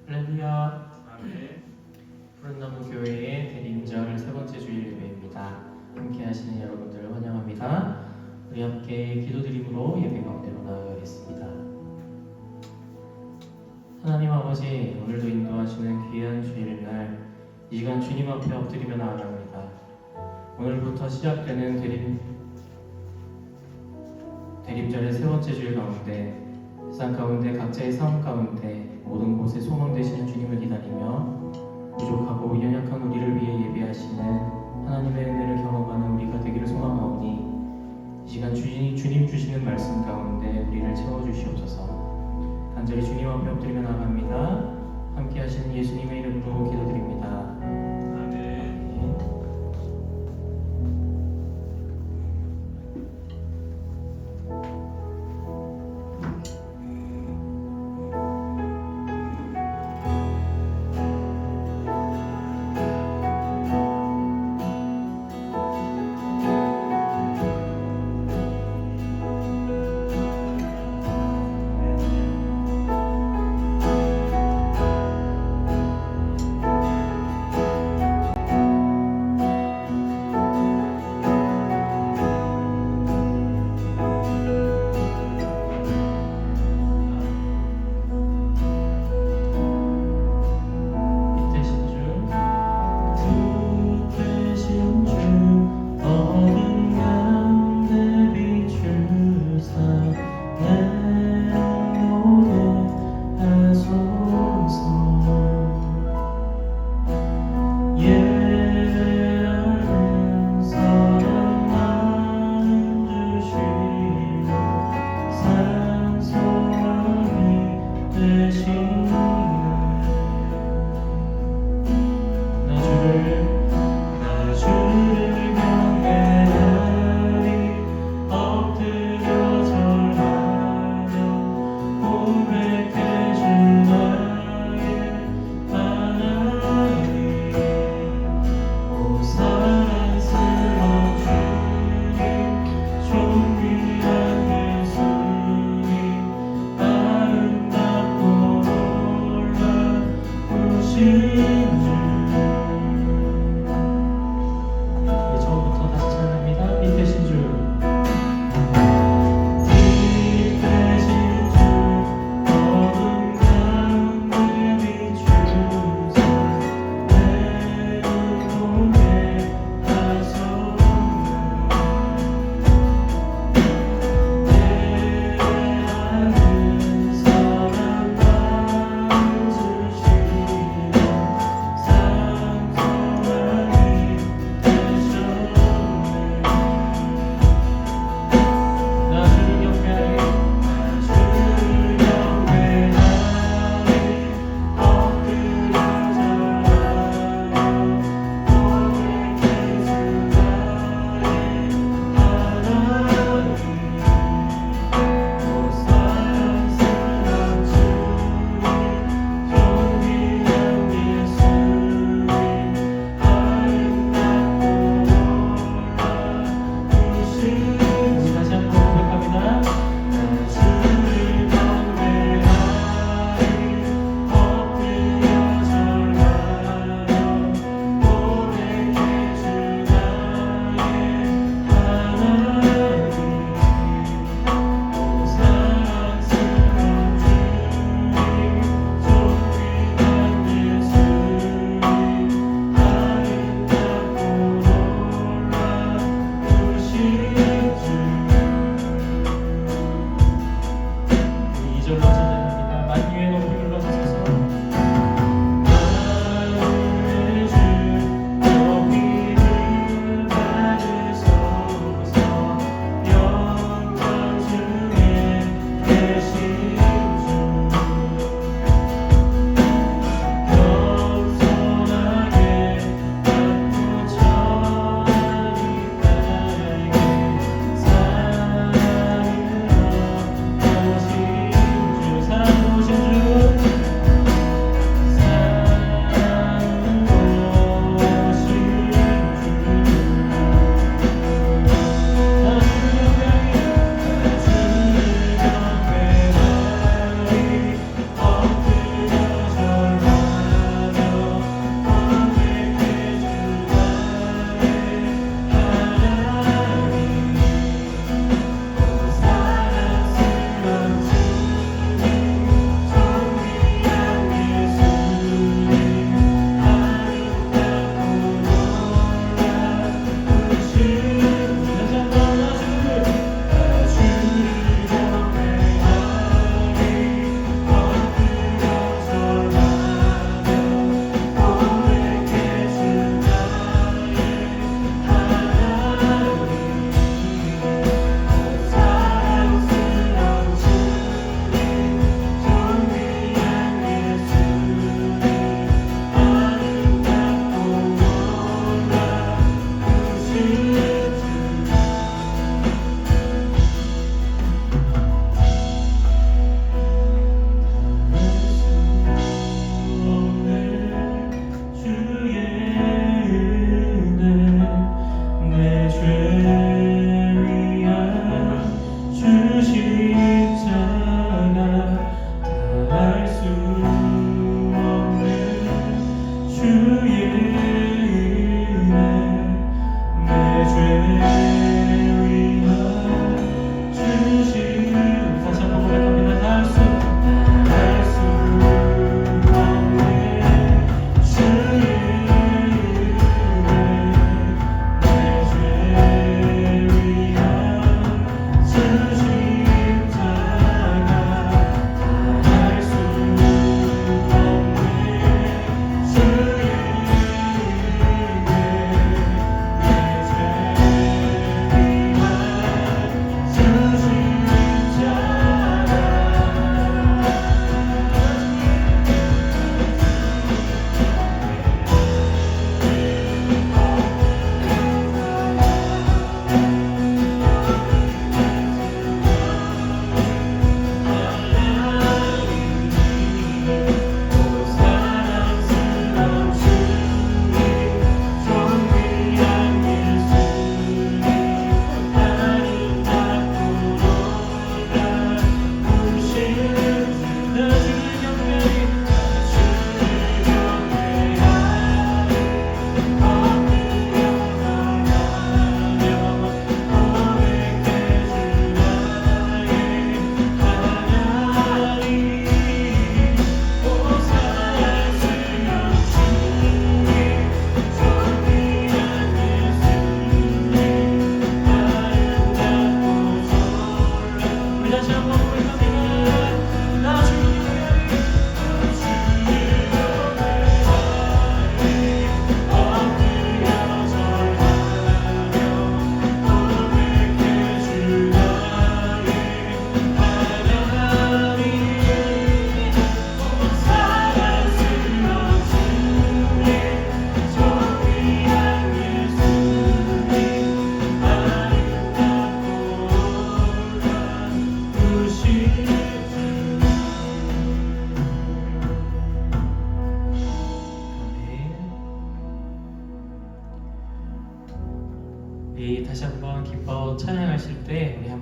할렐루야. 아멘. 푸른나무 교회의 대림절 세 번째 주일 예배입니다. 함께 하시는 여러분들을 환영합니다. 우리 함께 기도드림으로 예배 가운데로 나아가겠습니다. 하나님 아버지, 오늘도 인도하시는 귀한 주일날 이 시간 주님 앞에 엎드리며 나아갑니다. 오늘부터 시작되는 대림절의 세 번째 주일 가운데 세상 가운데 각자의 삶 가운데 모든 곳에 소망 되시는 주님을 기다리며 부족하고 연약한 우리를 위해 예배하시는 하나님의 은혜를 경험하는 우리가 되기를 소망하오니 이 시간 주님 주시는 말씀 가운데 우리를 채워주시옵소서. 간절히 주님 앞에 엎드리며 나아갑니다. 함께 하시는 예수님의 이름으로 기도드립니다. 아멘.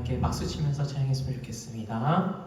함께 박수 치면서 찬양했으면 좋겠습니다.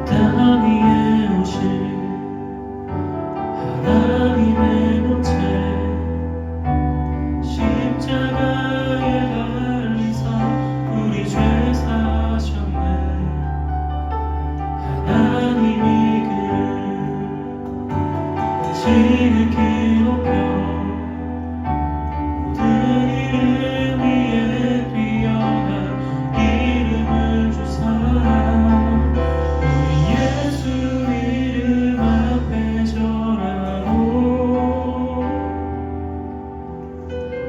땅 위에 오신 하나님의 본체 십자가에 달리사 우리 죄 사셨네. 하나님이 그를 지극히 높여 모든 이름 위에 뛰어난 이름을 주사 예수 이름 앞에 절하고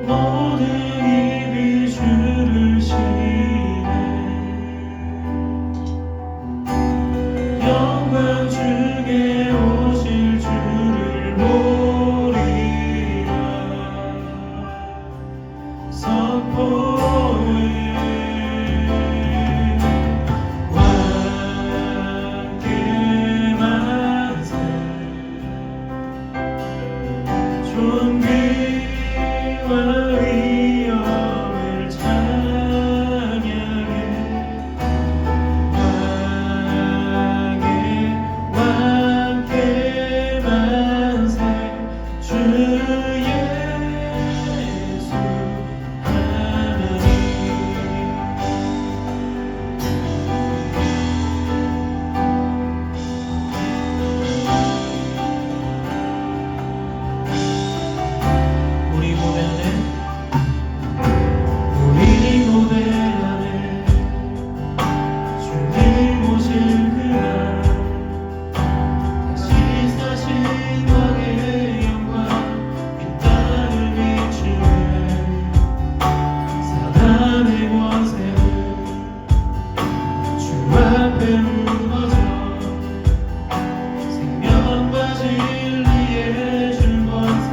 모든 입이 주를 시네. 영광 중에 오실 주를 보리라. 선포해 존귀와 위엄을 찬양해. 왕의 왕께 만세 주 예수 하나님. 우리 고대 안에 주님 오실 그날 다시 사신 왕의 영광 이 땅을 비추네. 사단의 권세를 주 앞에 무너져 생명과 진리의 주 권세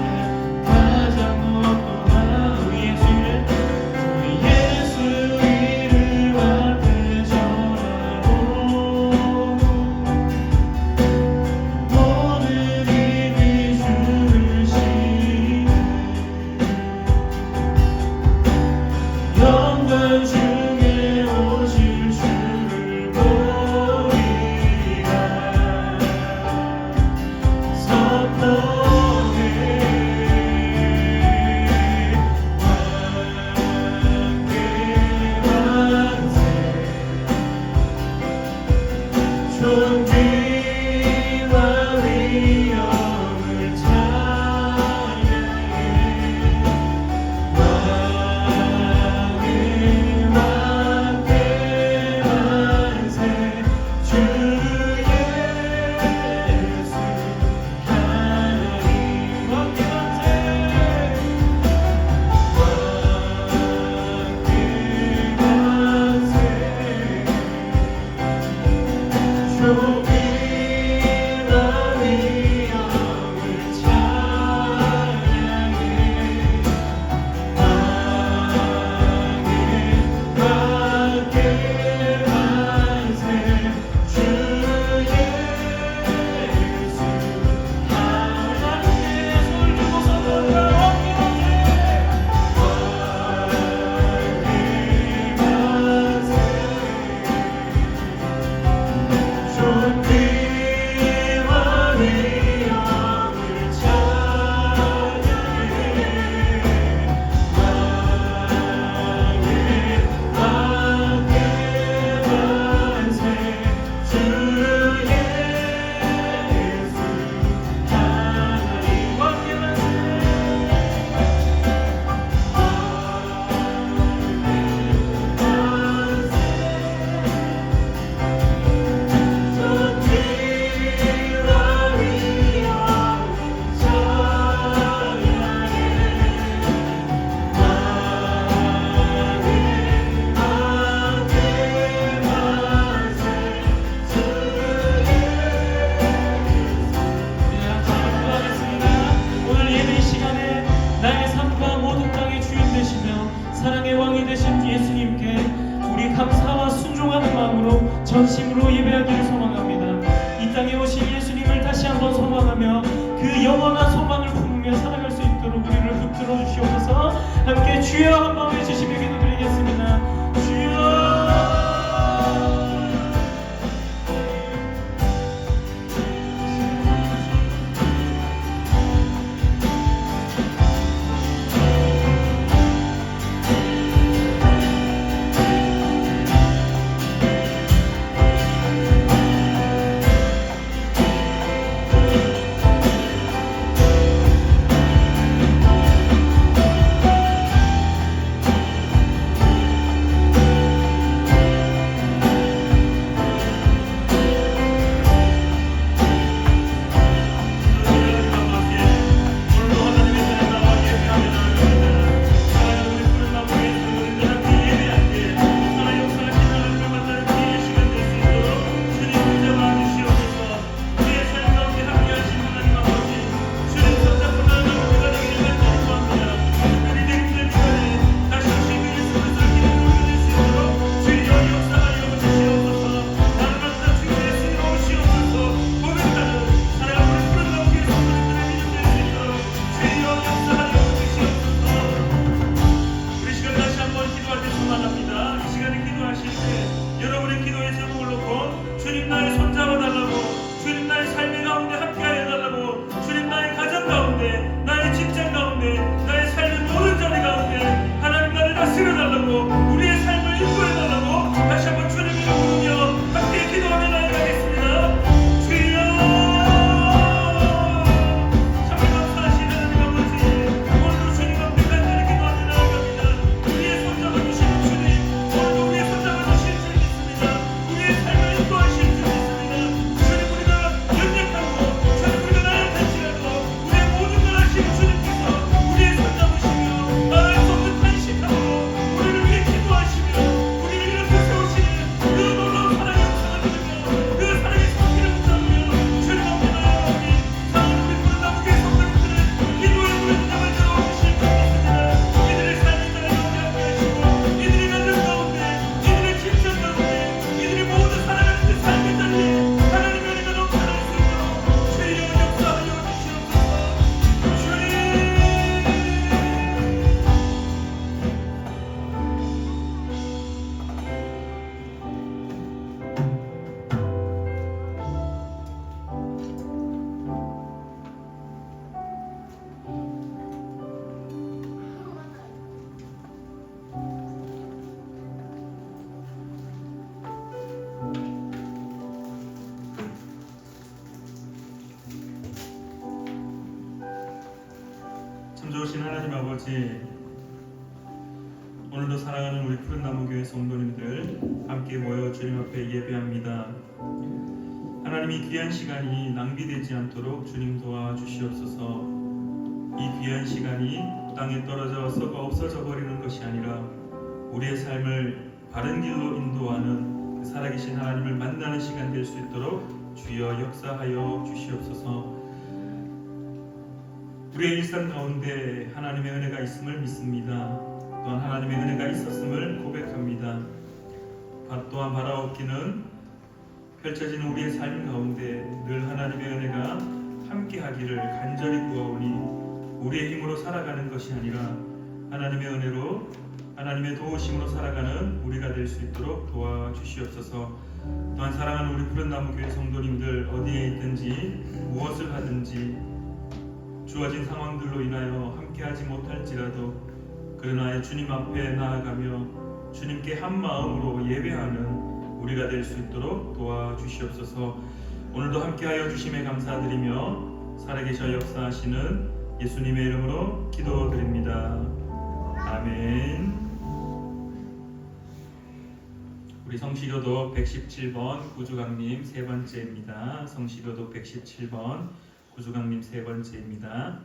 주 전심으로 예배하기를 소망합니다. 이 땅에 오신 예수님을 다시 한번 소망하며 그 영원한 소망을 품으며 살아갈 수 있도록 우리를 붙들어 주시옵소서. 함께 주여 한번 외치시며 기도드리겠습니다. 주여. 참 좋으신 하나님 아버지, 오늘도 사랑하는 우리 푸른나무교회 성도님들 함께 모여 주님 앞에 예배합니다. 하나님, 이 귀한 시간이 낭비되지 않도록 주님 도와주시옵소서. 이 귀한 시간이 땅에 떨어져 썩어 없어져 버리는 것이 아니라 우리의 삶을 바른 길로 인도하는 살아계신 하나님을 만나는 시간 될 수 있도록 주여 역사하여 주시옵소서. 우리의 일상 가운데 하나님의 은혜가 있음을 믿습니다. 또한 하나님의 은혜가 있었음을 고백합니다. 또한 바라옵기는 펼쳐지는 우리의 삶 가운데 늘 하나님의 은혜가 함께하기를 간절히 구하오니 우리의 힘으로 살아가는 것이 아니라 하나님의 은혜로 하나님의 도우심으로 살아가는 우리가 될 수 있도록 도와주시옵소서. 또한 사랑하는 우리 푸른나무교회 성도님들 어디에 있든지 무엇을 하든지 주어진 상황들로 인하여 함께하지 못할지라도 그러나 주님 앞에 나아가며 주님께 한 마음으로 예배하는 우리가 될 수 있도록 도와주시옵소서. 오늘도 함께하여 주심에 감사드리며 살아계셔 역사하시는 예수님의 이름으로 기도드립니다. 아멘. 우리 성시교독 117번 구주강님 세 번째입니다. 성시교독 117번 구주강님 세 번째입니다.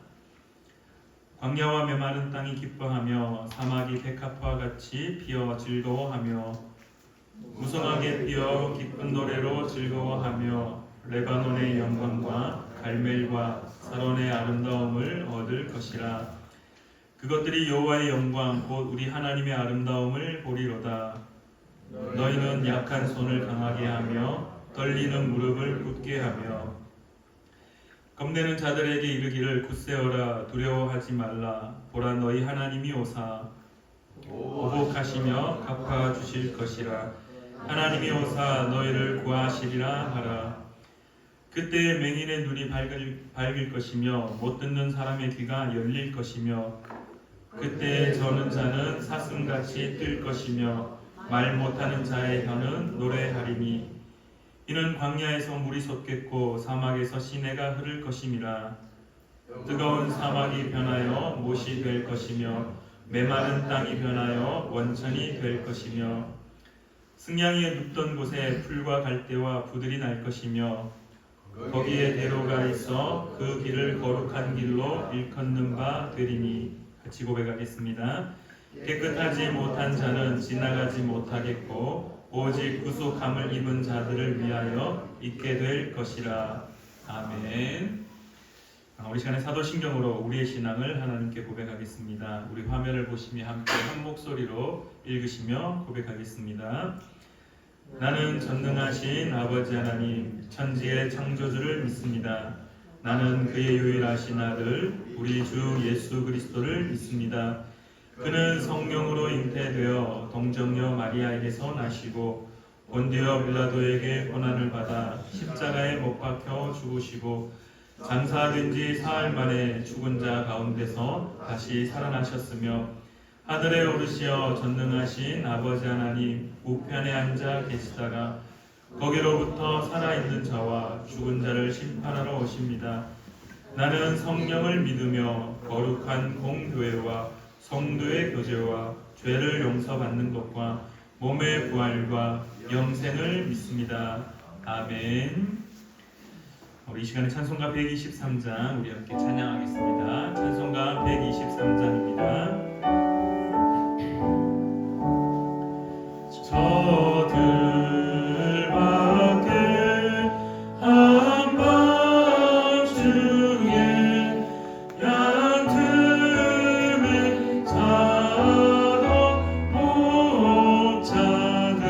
광야와 메마른 땅이 기뻐하며 사막이 백합화와 같이 피어 즐거워하며 무성하게 피어 기쁜 노래로 즐거워하며 레바논의 영광과 갈멜과 사론의 아름다움을 얻을 것이라. 그것들이 여호와의 영광 곧 우리 하나님의 아름다움을 보리로다. 너희는 약한 손을 강하게 하며 떨리는 무릎을 굳게 하며 겁내는 자들에게 이르기를 굳세어라 두려워하지 말라 보라 너희 하나님이 오사 보복하시며 갚아 주실 것이라 하나님이 오사 너희를 구하시리라 하라. 그때에 맹인의 눈이 밝을 것이며 못 듣는 사람의 귀가 열릴 것이며 그때에 저는 자는 사슴같이 뜰 것이며 말 못하는 자의 혀는 노래하리니 이는 광야에서 물이 솟겠고 사막에서 시내가 흐를 것임이라. 뜨거운 사막이 변하여 못이 될 것이며 메마른 땅이 변하여 원천이 될 것이며 승냥이에 눕던 곳에 풀과 갈대와 부들이 날 것이며 거기에 대로가 있어 그 길을 거룩한 길로 일컫는 바 되리니. 같이 고백하겠습니다. 깨끗하지 못한 자는 지나가지 못하겠고 오직 구속함을 입은 자들을 위하여 있게 될 것이라. 아멘. 우리 시간에 사도신경으로 우리의 신앙을 하나님께 고백하겠습니다. 우리 화면을 보시며 함께 한 목소리로 읽으시며 고백하겠습니다. 나는 전능하신 아버지 하나님 천지의 창조주를 믿습니다. 나는 그의 유일하신 아들 우리 주 예수 그리스도를 믿습니다. 그는 성령으로 잉태되어 동정녀 마리아에게서 나시고 본디오 빌라도에게 고난을 받아 십자가에 못 박혀 죽으시고 장사된 지 사흘 만에 죽은 자 가운데서 다시 살아나셨으며 하늘에 오르시어 전능하신 아버지 하나님 우편에 앉아 계시다가 거기로부터 살아있는 자와 죽은 자를 심판하러 오십니다. 나는 성령을 믿으며 거룩한 공교회와 성도의 교제와 죄를 용서받는 것과 몸의 부활과 영생을 믿습니다. 아멘. 우리 이 시간에 찬송가 123장 우리 함께 찬양하겠습니다. 찬송가 123장입니다. 저들밖에 한밤중에 양틈에 자도 목자들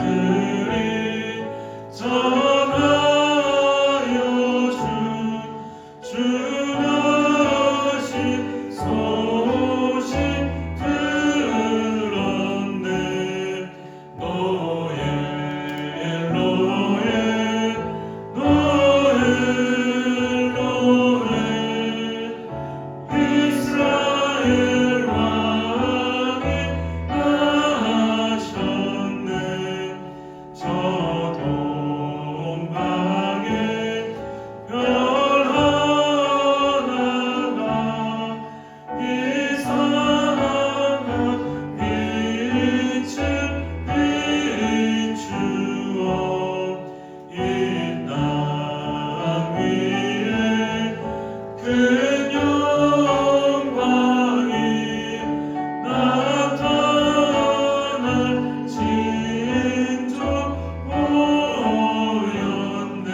전사들이 전하여 주나신 소식 들었네. 노예 이스라엘 왕이 나셨네. 저 동방에 별 하나가 이상한 빛을 비추어 이 땅 위에 큰 영광이 나타날 징조 보였네.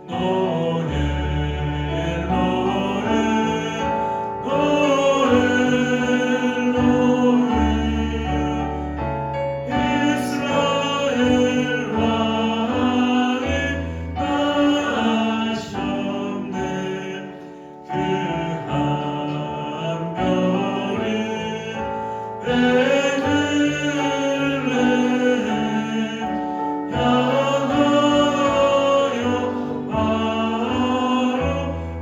노예 이스라엘 왕이 나셨네. 그 한 별이 베들레헴 향하여 바로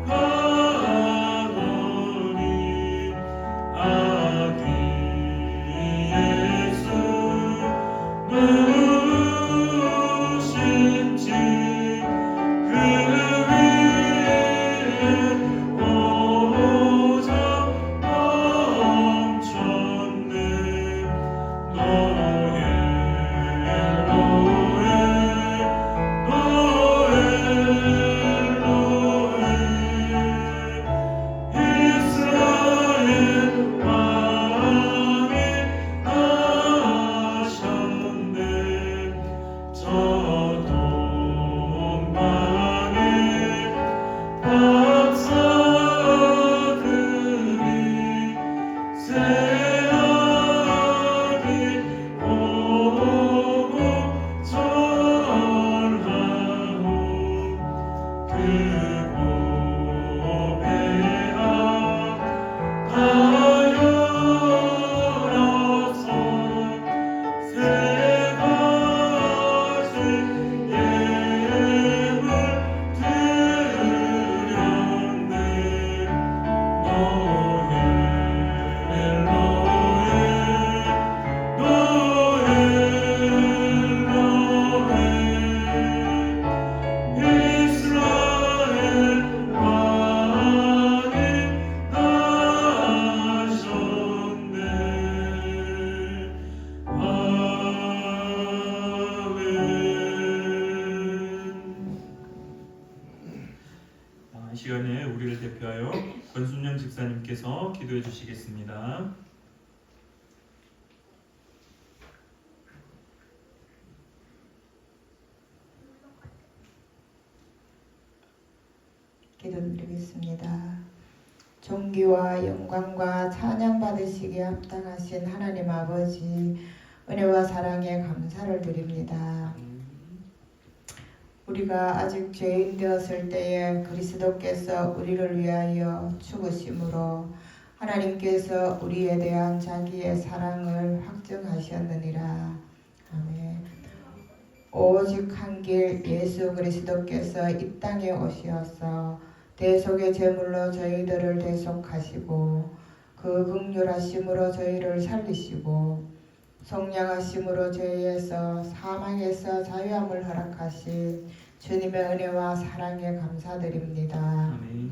가더니 아기 예수 누구신지 그 위에 오자 멈췄네. 노예 이스라엘 왕이 나셨네. 저 동방에 박사들이 새하늘을 대표하여 권순영 집사님께서 기도해 주시겠습니다. 기도드리겠습니다. 존귀와 영광과 찬양 받으시기에 합당하신 하나님 아버지, 은혜와 사랑에 감사를 드립니다. 우리가 아직 죄인 되었을 때에 그리스도께서 우리를 위하여 죽으심으로 하나님께서 우리에 대한 자기의 사랑을 확증하셨느니라. 아멘. 오직 한 길 예수 그리스도께서 이 땅에 오시어서 대속의 제물로 저희들을 대속하시고 그 긍휼하심으로 저희를 살리시고 속량하심으로 저희에서 사망에서 자유함을 허락하신 주님의 은혜와 사랑에 감사드립니다. 아멘.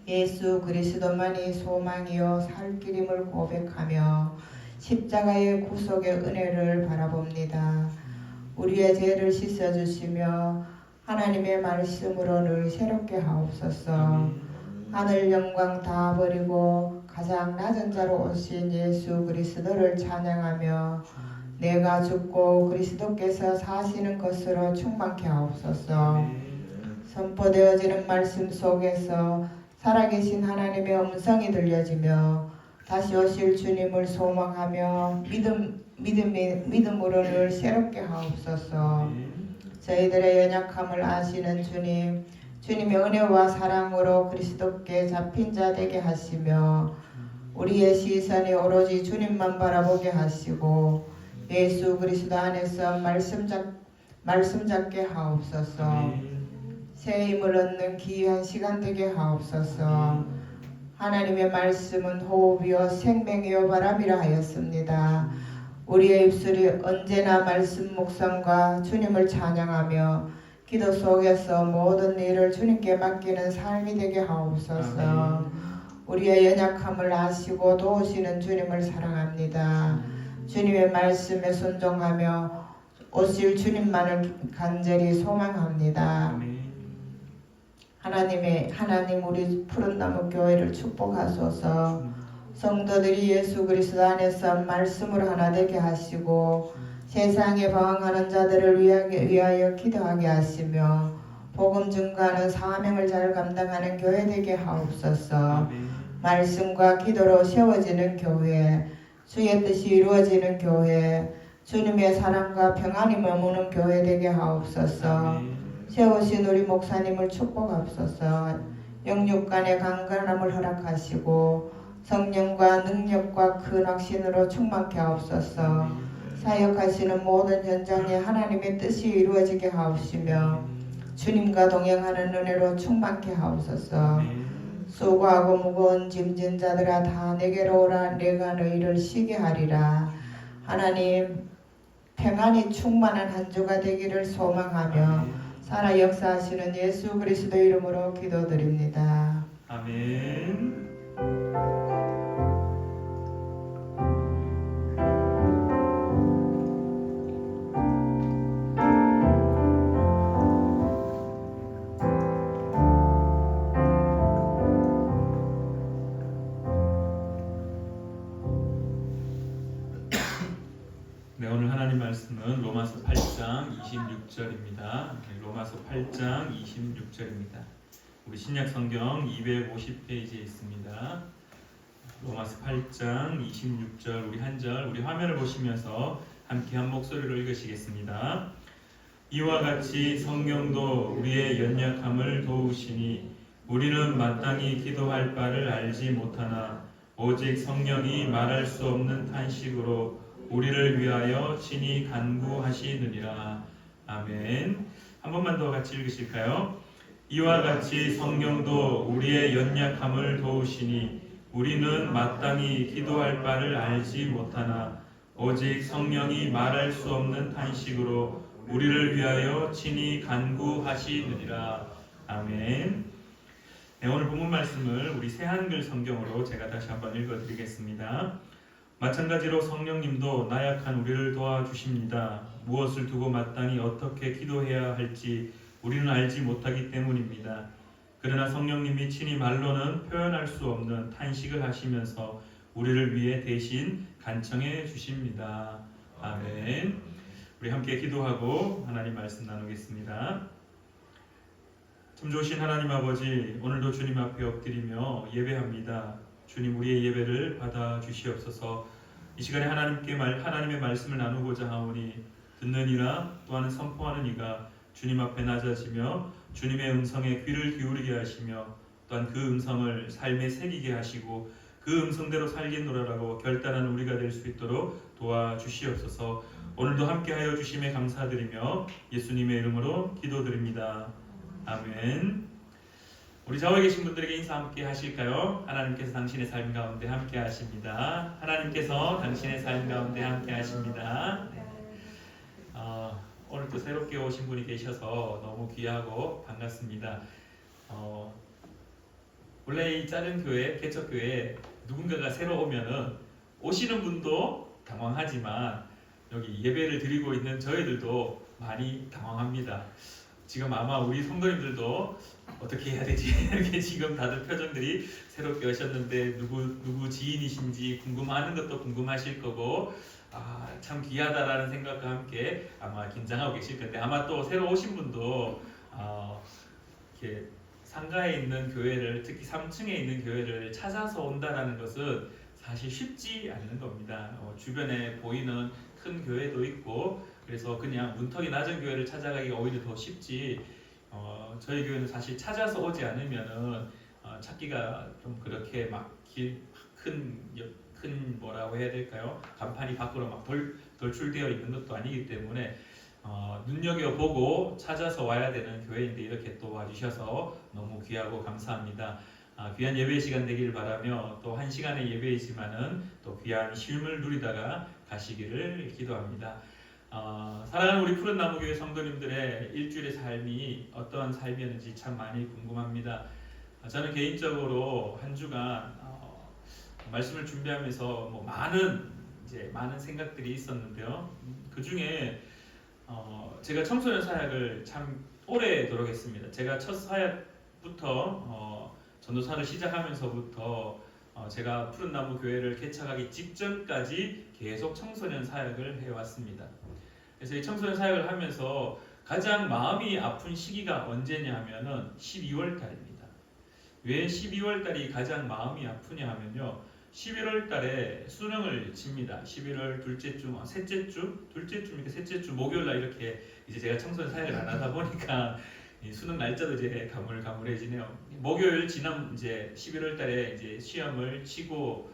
예수 그리스도만이 소망이요 살 길임을 고백하며 십자가의 구속의 은혜를 바라봅니다. 우리의 죄를 씻어주시며 하나님의 말씀으로 늘 새롭게 하옵소서. 하늘 영광 다 버리고 가장 낮은 자로 오신 예수 그리스도를 찬양하며 내가 죽고 그리스도께서 사시는 것으로 충만케 하옵소서. 선포되어지는 말씀 속에서 살아계신 하나님의 음성이 들려지며 다시 오실 주님을 소망하며 믿음으로 늘 새롭게 하옵소서. 저희들의 연약함을 아시는 주님, 주님의 은혜와 사랑으로 그리스도께 잡힌 자 되게 하시며 우리의 시선이 오로지 주님만 바라보게 하시고 예수 그리스도 안에서 말씀 잡게 하옵소서. 새 힘을 얻는 귀한 시간 되게 하옵소서. 하나님의 말씀은 호흡이요 생명이요 바람이라 하였습니다. 우리의 입술이 언제나 말씀 묵상과 주님을 찬양하며 기도 속에서 모든 일을 주님께 맡기는 삶이 되게 하옵소서. 우리의 연약함을 아시고 도우시는 주님을 사랑합니다. 주님의 말씀에 순종하며 오실 주님만을 간절히 소망합니다. 하나님 우리 푸른나무 교회를 축복하소서. 성도들이 예수 그리스도 안에서 말씀으로 하나 되게 하시고 세상에 방황하는 자들을 위하여 기도하게 하시며 복음 증거하는 사명을 잘 감당하는 교회 되게 하옵소서. 말씀과 기도로 세워지는 교회, 주의 뜻이 이루어지는 교회, 주님의 사랑과 평안이 머무는 교회 되게 하옵소서. 세우신 우리 목사님을 축복하옵소서. 영육 간의 강건함을 허락하시고 성령과 능력과 큰 확신으로 충만케 하옵소서. 사역하시는 모든 현장에 하나님의 뜻이 이루어지게 하옵시며 주님과 동행하는 은혜로 충만케 하옵소서. 수고하고 무거운 짐진 자들아 다 내게로 오라. 내가 너희를 쉬게 하리라. 하나님 평안이 충만한 한 주가 되기를 소망하며 살아 역사하시는 예수 그리스도 이름으로 기도드립니다. 아멘. 네, 오늘 하나님 말씀은 로마서 8장 26절입니다. 로마서 8장 26절입니다. 우리 신약 성경 250페이지에 있습니다. 로마서 8장 26절 우리 한 절 우리 화면을 보시면서 함께 한 목소리로 읽으시겠습니다. 이와 같이 성령도 우리의 연약함을 도우시니 우리는 마땅히 기도할 바를 알지 못하나 오직 성령이 말할 수 없는 탄식으로 우리를 위하여 친히 간구하시느니라. 아멘. 한 번만 더 같이 읽으실까요? 이와 같이 성령도 우리의 연약함을 도우시니 우리는 마땅히 기도할 바를 알지 못하나 오직 성령이 말할 수 없는 탄식으로 우리를 위하여 친히 간구하시느니라. 아멘. 네, 오늘 본문 말씀을 우리 새한글 성경으로 제가 다시 한번 읽어드리겠습니다. 마찬가지로 성령님도 나약한 우리를 도와주십니다. 무엇을 두고 마땅히 어떻게 기도해야 할지 우리는 알지 못하기 때문입니다. 그러나 성령님이 친히 말로는 표현할 수 없는 탄식을 하시면서 우리를 위해 대신 간청해 주십니다. 아멘. 우리 함께 기도하고 하나님 말씀 나누겠습니다. 참 좋으신 하나님 아버지, 오늘도 주님 앞에 엎드리며 예배합니다. 주님, 우리의 예배를 받아 주시옵소서. 이 시간에 하나님의 말씀을 나누고자 하오니 듣는 이나 또한 선포하는 이가 주님 앞에 낮아지며 주님의 음성에 귀를 기울이게 하시며 또한 그 음성을 삶에 새기게 하시고 그 음성대로 살겠노라라고 결단하는 우리가 될 수 있도록 도와주시옵소서. 오늘도 함께하여 주심에 감사드리며 예수님의 이름으로 기도드립니다. 아멘. 우리 좌우에 계신 분들에게 인사 함께 하실까요? 하나님께서 당신의 삶 가운데 함께 하십니다. 하나님께서 당신의 삶 가운데 함께 하십니다. 오늘 또 새롭게 오신 분이 계셔서 너무 귀하고 반갑습니다. 원래 이 작은 교회, 개척교회 누군가가 새로 오면은 오시는 분도 당황하지만 여기 예배를 드리고 있는 저희들도 많이 당황합니다. 지금 아마 우리 성도님들도 어떻게 해야 되지? 이렇게 지금 다들 표정들이 새롭게 오셨는데 누구 지인이신지 궁금하는 것도 궁금하실 거고 참 귀하다라는 생각과 함께 아마 긴장하고 계실 건데 아마 또 새로 오신 분도 이렇게 상가에 있는 교회를 특히 3층에 있는 교회를 찾아서 온다라는 것은 사실 쉽지 않는 겁니다. 주변에 보이는 큰 교회도 있고 그래서 그냥 문턱이 낮은 교회를 찾아가기가 오히려 더 쉽지 저희 교회는 사실 찾아서 오지 않으면은 찾기가 좀 그렇게 막 큰 뭐라고 해야 될까요? 간판이 밖으로 막 돌출되어 있는 것도 아니기 때문에 눈여겨보고 찾아서 와야 되는 교회인데 이렇게 또 와주셔서 너무 귀하고 감사합니다. 귀한 예배 시간 되기를 바라며 또 한 시간의 예배이지만은 또 귀한 쉼을 누리다가 가시기를 기도합니다. 사랑하는 우리 푸른나무교회 성도님들의 일주일의 삶이 어떠한 삶이었는지 참 많이 궁금합니다. 저는 개인적으로 한 주간 말씀을 준비하면서 많은 생각들이 있었는데요. 그 중에 제가 청소년 사역을 참 오래도록 했습니다. 제가 첫 사역부터 전도사를 시작하면서부터 제가 푸른나무 교회를 개척하기 직전까지 계속 청소년 사역을 해왔습니다. 그래서 이 청소년 사역을 하면서 가장 마음이 아픈 시기가 언제냐 하면은 12월 달입니다. 왜 12월 달이 가장 마음이 아프냐 하면요. 11월 달에 수능을 칩니다. 11월 둘째 주, 셋째 주 목요일 날 이렇게 이제 제가 청소년 사역을 안 하다 보니까 수능 날짜도 이제 가물가물해지네요. 목요일 지난 이제 11월 달에 이제 시험을 치고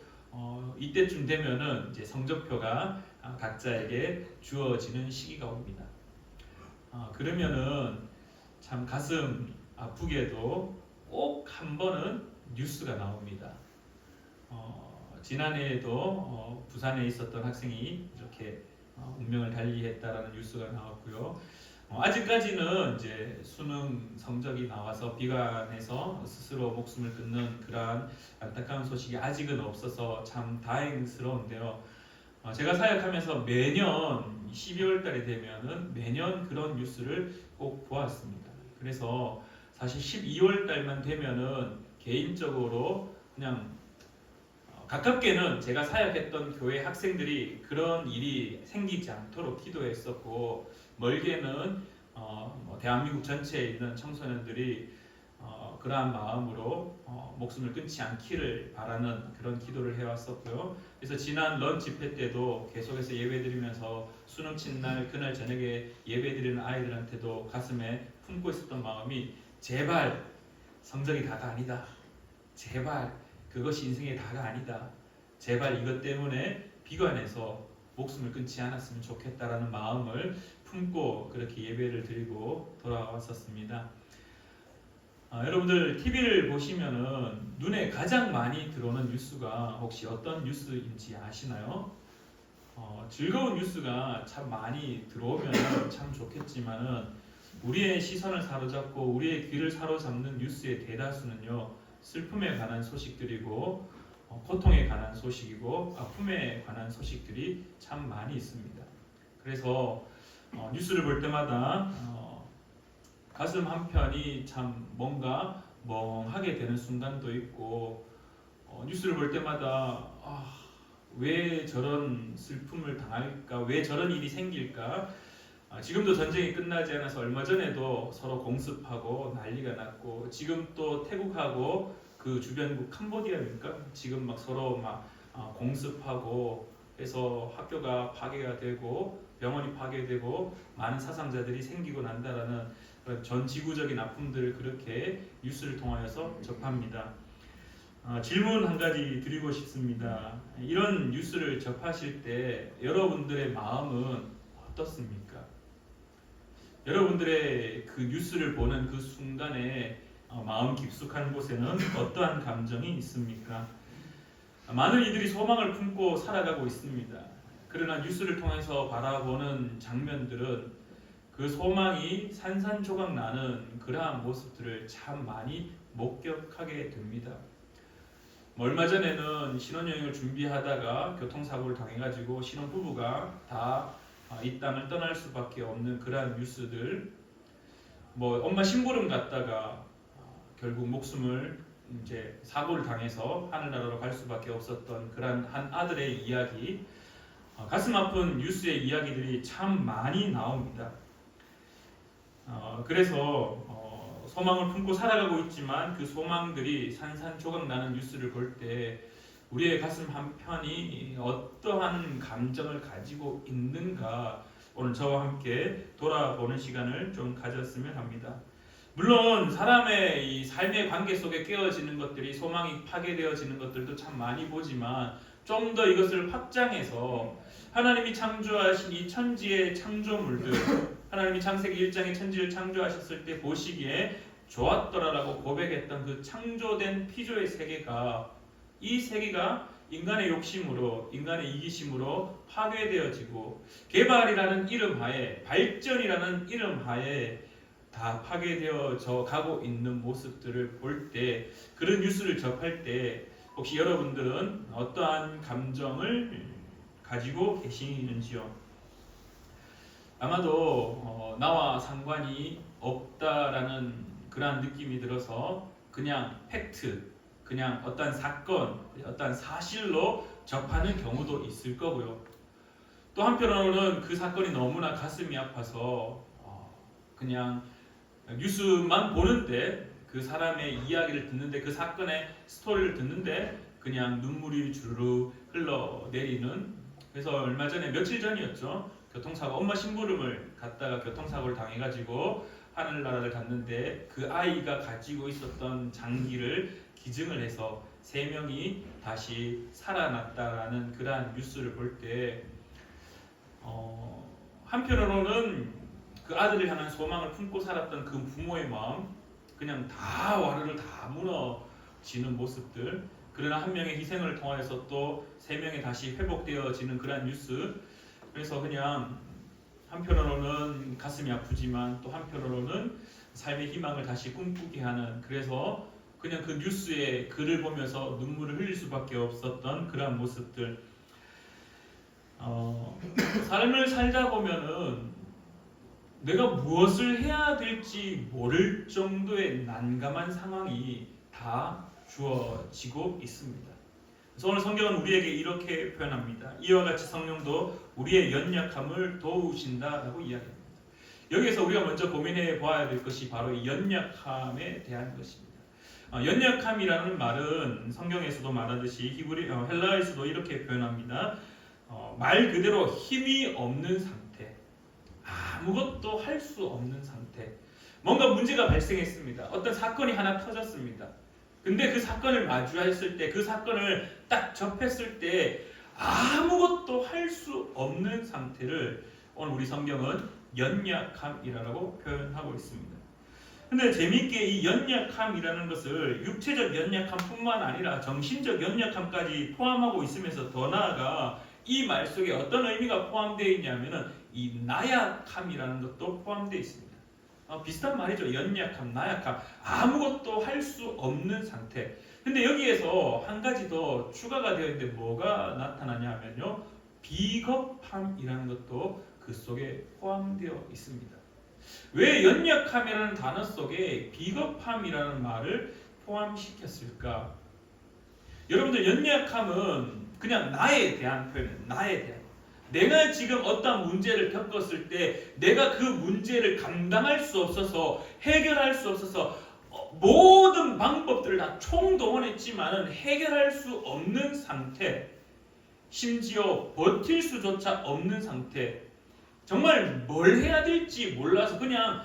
이때쯤 되면은 이제 성적표가 각자에게 주어지는 시기가 옵니다. 그러면은 참 가슴 아프게도 꼭 한 번은 뉴스가 나옵니다. 지난해에도 부산에 있었던 학생이 이렇게 운명을 달리했다라는 뉴스가 나왔고요. 아직까지는 이제 수능 성적이 나와서 비관해서 스스로 목숨을 끊는 그러한 안타까운 소식이 아직은 없어서 참 다행스러운데요. 제가 사역하면서 매년 12월 달에 되면은 매년 그런 뉴스를 꼭 보았습니다. 그래서 사실 12월 달만 되면은 개인적으로 그냥 가깝게는 제가 사역했던 교회 학생들이 그런 일이 생기지 않도록 기도했었고 멀게는 대한민국 전체에 있는 청소년들이 그러한 마음으로 목숨을 끊지 않기를 바라는 그런 기도를 해왔었고요. 그래서 지난 런 집회 때도 계속해서 예배드리면서 수능 친 날 그날 저녁에 예배드리는 아이들한테도 가슴에 품고 있었던 마음이 제발 성적이 다가 아니다. 제발 그것이 인생의 다가 아니다. 제발 이것 때문에 비관해서 목숨을 끊지 않았으면 좋겠다라는 마음을 품고 그렇게 예배를 드리고 돌아왔었습니다. 여러분들 TV를 보시면은 눈에 가장 많이 들어오는 뉴스가 혹시 어떤 뉴스인지 아시나요? 즐거운 뉴스가 참 많이 들어오면 참 좋겠지만은 우리의 시선을 사로잡고 우리의 귀를 사로잡는 뉴스의 대다수는요 슬픔에 관한 소식들이고 고통에 관한 소식이고 아픔에 관한 소식들이 참 많이 있습니다. 그래서 뉴스를 볼 때마다 가슴 한편이 참 뭔가 멍하게 되는 순간도 있고 뉴스를 볼 때마다 왜 저런 슬픔을 당할까? 왜 저런 일이 생길까? 지금도 전쟁이 끝나지 않아서 얼마 전에도 서로 공습하고 난리가 났고 지금 또 태국하고 그 주변국 캄보디아입니까? 지금 막 서로 막 공습하고 해서 학교가 파괴가 되고 병원이 파괴되고 많은 사상자들이 생기고 난다라는 그런 전 지구적인 아픔들을 그렇게 뉴스를 통하여서 접합니다. 질문 한 가지 드리고 싶습니다. 이런 뉴스를 접하실 때 여러분들의 마음은 어떻습니까? 여러분들의 그 뉴스를 보는 그 순간에 마음 깊숙한 곳에는 어떠한 감정이 있습니까? 많은 이들이 소망을 품고 살아가고 있습니다. 그러나 뉴스를 통해서 바라보는 장면들은 그 소망이 산산조각 나는 그러한 모습들을 참 많이 목격하게 됩니다. 얼마 전에는 신혼여행을 준비하다가 교통사고를 당해가지고 신혼부부가 다 이 땅을 떠날 수밖에 없는 그러한 뉴스들, 엄마 심부름 갔다가 결국 목숨을 이제 사고를 당해서 하늘나라로 갈 수밖에 없었던 그러한 한 아들의 이야기, 가슴 아픈 뉴스의 이야기들이 참 많이 나옵니다. 그래서 소망을 품고 살아가고 있지만 그 소망들이 산산조각 나는 뉴스를 볼 때 우리의 가슴 한편이 어떠한 감정을 가지고 있는가 오늘 저와 함께 돌아보는 시간을 좀 가졌으면 합니다. 물론 사람의 이 삶의 관계 속에 깨어지는 것들이 소망이 파괴되어지는 것들도 참 많이 보지만 좀 더 이것을 확장해서 하나님이 창조하신 이 천지의 창조물들, 하나님이 창세기 1장에 천지를 창조하셨을 때 보시기에 좋았더라라고 고백했던 그 창조된 피조의 세계가, 이 세계가 인간의 욕심으로, 인간의 이기심으로 파괴되어지고 개발이라는 이름 하에, 발전이라는 이름 하에 다 파괴되어져 가고 있는 모습들을 볼 때, 그런 뉴스를 접할 때 혹시 여러분들은 어떠한 감정을 가지고 계시는지요? 아마도 나와 상관이 없다라는 그러한 느낌이 들어서 그냥 팩트, 그냥 어떤 사건, 어떤 사실로 접하는 경우도 있을 거고요. 또 한편으로는 그 사건이 너무나 가슴이 아파서 그냥 뉴스만 보는데, 그 사람의 이야기를 듣는데, 그 사건의 스토리를 듣는데 그냥 눈물이 주르르 흘러내리는, 그래서 얼마 전에 며칠 전이었죠. 교통사고, 엄마 심부름을 갔다가 교통사고를 당해가지고 하늘나라를 갔는데 그 아이가 가지고 있었던 장기를 기증을 해서 3명이 다시 살아났다라는 그러한 뉴스를 볼 때 한편으로는 그 아들을 향한 소망을 품고 살았던 그 부모의 마음 그냥 다 와르르 다 무너지는 모습들, 그러나 한 명의 희생을 통하여서 또 3명이 다시 회복되어지는 그러한 뉴스, 그래서 그냥 한편으로는 가슴이 아프지만 또 한편으로는 삶의 희망을 다시 꿈꾸게 하는, 그래서 그냥 그 뉴스의 글을 보면서 눈물을 흘릴 수밖에 없었던 그러한 모습들. 삶을 살다 보면은 내가 무엇을 해야 될지 모를 정도의 난감한 상황이 다 주어지고 있습니다. 그래서 오늘 성경은 우리에게 이렇게 표현합니다. 이와 같이 성령도 우리의 연약함을 도우신다라고 이야기합니다. 여기에서 우리가 먼저 고민해 보아야 될 것이 바로 이 연약함에 대한 것입니다. 연약함이라는 말은 성경에서도 말하듯이 헬라에서도 이렇게 표현합니다. 말 그대로 힘이 없는 상태, 아무것도 할 수 없는 상태. 뭔가 문제가 발생했습니다. 어떤 사건이 하나 터졌습니다. 근데 그 사건을 마주했을 때, 그 사건을 딱 접했을 때 아무것도 할 수 없는 상태를 오늘 우리 성경은 연약함이라고 표현하고 있습니다. 근데 재미있게 이 연약함이라는 것을 육체적 연약함뿐만 아니라 정신적 연약함까지 포함하고 있으면서 더 나아가 이 말 속에 어떤 의미가 포함되어 있냐면은 이 나약함이라는 것도 포함되어 있습니다. 비슷한 말이죠. 연약함, 나약함, 아무것도 할 수 없는 상태. 근데 여기에서 한 가지 더 추가가 되어 있는데 뭐가 나타나냐 하면요, 비겁함이라는 것도 그 속에 포함되어 있습니다. 왜 연약함이라는 단어 속에 비겁함이라는 말을 포함시켰을까? 여러분들, 연약함은 그냥 나에 대한 표현이에요. 나에 대한. 내가 지금 어떤 문제를 겪었을 때 내가 그 문제를 감당할 수 없어서, 해결할 수 없어서 모든 방법들을 다 총동원했지만은 해결할 수 없는 상태, 심지어 버틸 수조차 없는 상태, 정말 뭘 해야 될지 몰라서 그냥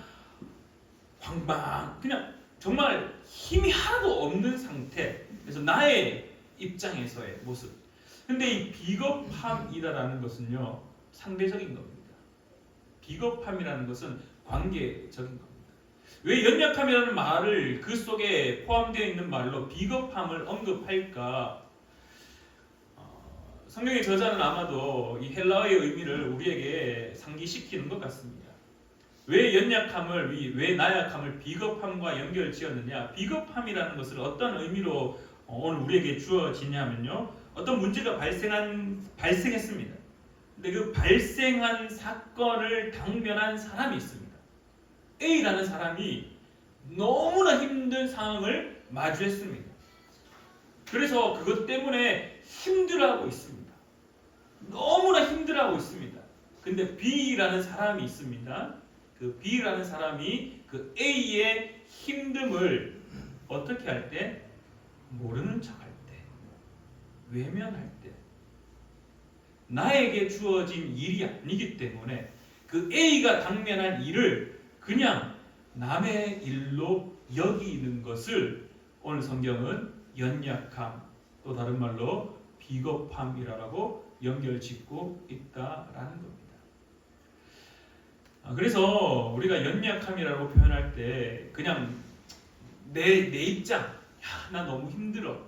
그냥 정말 힘이 하나도 없는 상태. 그래서 나의 입장에서의 모습. 근데 이 비겁함이라는 것은요, 상대적인 겁니다. 비겁함이라는 것은 관계적인 겁니다. 왜 연약함이라는 말을 그 속에 포함되어 있는 말로 비겁함을 언급할까? 성경의 저자는 아마도 이 헬라어의 의미를 우리에게 상기시키는 것 같습니다. 왜 연약함을, 왜 나약함을 비겁함과 연결 지었느냐? 비겁함이라는 것을 어떤 의미로 오늘 우리에게 주어지냐면요, 어떤 문제가 발생했습니다. 근데 그 발생한 사건을 당면한 사람이 있습니다. A라는 사람이 너무나 힘든 상황을 마주했습니다. 그래서 그것 때문에 힘들어하고 있습니다. 너무나 힘들어하고 있습니다. 근데 B라는 사람이 있습니다. 그 B라는 사람이 그 A의 힘듦을 어떻게 할 때? 모르는 척할 때, 외면할 때, 나에게 주어진 일이 아니기 때문에 그 A가 당면한 일을 그냥 남의 일로 여기는 것을 오늘 성경은 연약함, 또 다른 말로 비겁함이라고 연결짓고 있다라는 겁니다. 그래서 우리가 연약함이라고 표현할 때 그냥 내 입장, 나 너무 힘들어,